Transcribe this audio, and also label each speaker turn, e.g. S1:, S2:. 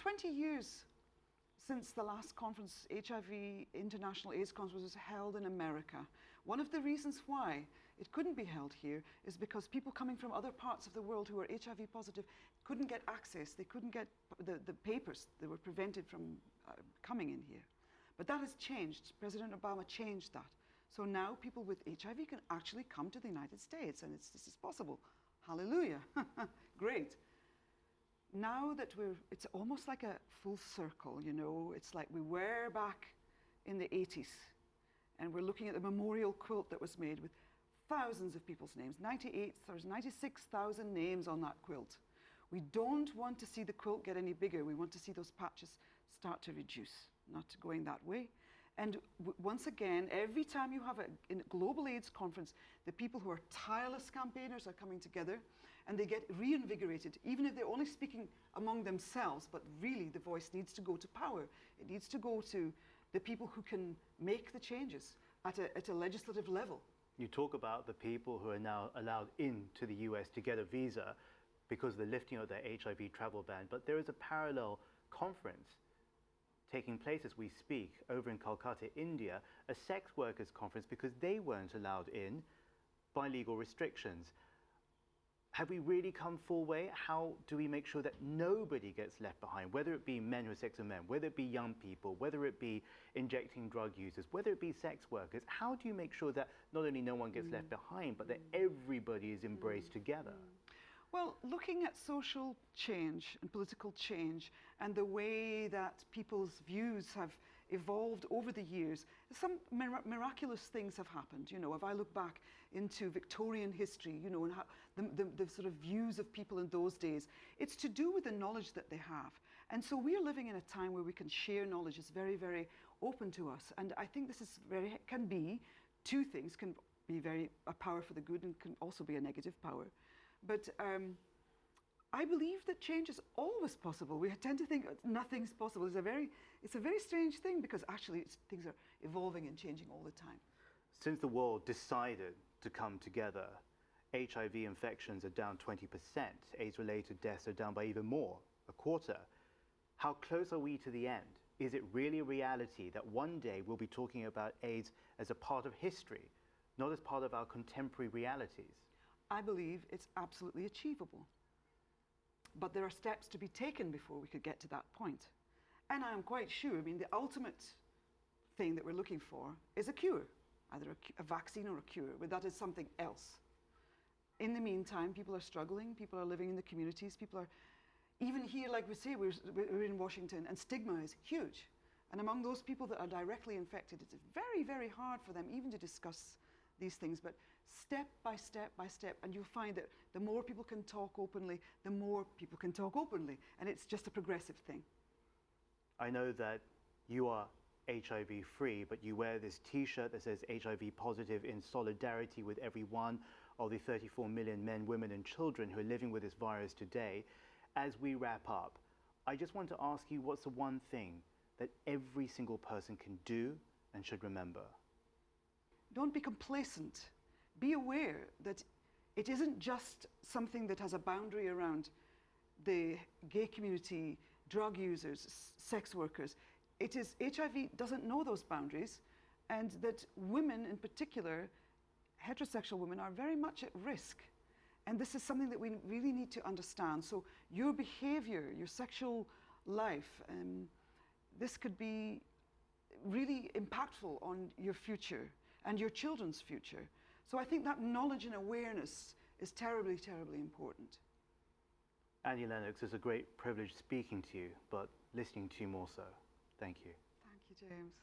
S1: 20 years since the last conference, HIV International AIDS Conference, was held in America. One of the reasons why it couldn't be held here is because people coming from other parts of the world who are HIV positive couldn't get access. They couldn't get the papers. They were prevented from coming in here. But that has changed. President Obama changed that. So now people with HIV can actually come to the United States, and this is possible. Hallelujah. Great. Now that it's almost like a full circle, you know. It's like we were back in the 80s, and we're looking at the memorial quilt that was made with thousands of people's names. 96,000 names on that quilt. We don't want to see the quilt get any bigger. We want to see those patches start to reduce, not going that way. And once again, every time you have a global AIDS conference, the people who are tireless campaigners are coming together, and they get reinvigorated, even if they're only speaking among themselves. But really, the voice needs to go to power. It needs to go to the people who can make the changes at a legislative level.
S2: You talk about the people who are now allowed into the US to get a visa because of the lifting of their HIV travel ban, but there is a parallel conference taking place as we speak over in Calcutta, India, a sex workers conference, because they weren't allowed in by legal restrictions. Have we really come full way? How do we make sure that nobody gets left behind, whether it be men who are sex with men, whether it be young people, whether it be injecting drug users, whether it be sex workers? How do you make sure that not only no one gets left behind, but that everybody is embraced together?
S1: Well, looking at social change and political change and the way that people's views have evolved over the years, some miraculous things have happened. You know, if I look back into Victorian history, you know, and how the sort of views of people in those days, it's to do with the knowledge that they have. And so we're living in a time where we can share knowledge. It's very, very open to us. And I think this is can be two things, can be a power for the good and can also be a negative power. But I believe that change is always possible. We tend to think nothing's possible. It's a very strange thing, because actually things are evolving and changing all the time.
S2: Since the world decided to come together, HIV infections are down 20%. AIDS-related deaths are down by even more, a quarter. How close are we to the end? Is it really a reality that one day we'll be talking about AIDS as a part of history, not as part of our contemporary realities?
S1: I believe it's absolutely achievable. But there are steps to be taken before we could get to that point. And I am quite sure, I mean, the ultimate thing that we're looking for is a cure, either a vaccine or a cure, but that is something else. In the meantime, people are struggling, people are living in the communities, people are, even here, like we say, we're in Washington, and stigma is huge. And among those people that are directly infected, it's very, very hard for them even to discuss these things, but step by step by step, and you'll find that the more people can talk openly, the more people can talk openly, and it's just a progressive thing.
S2: I know that you are HIV free, but you wear this t-shirt that says HIV positive in solidarity with every one of the 34 million men, women and children who are living with this virus today. As we wrap up, I just want to ask you, what's the one thing that every single person can do and should remember?
S1: Don't be complacent. Be aware that it isn't just something that has a boundary around the gay community, drug users, sex workers. It is, HIV doesn't know those boundaries, and that women in particular, heterosexual women, are very much at risk. And this is something that we really need to understand. So your behavior, your sexual life, this could be really impactful on your future and your children's future. So I think that knowledge and awareness is terribly, terribly important.
S2: Annie Lennox, it's a great privilege speaking to you, but listening to you more so. Thank you.
S1: Thank you, James.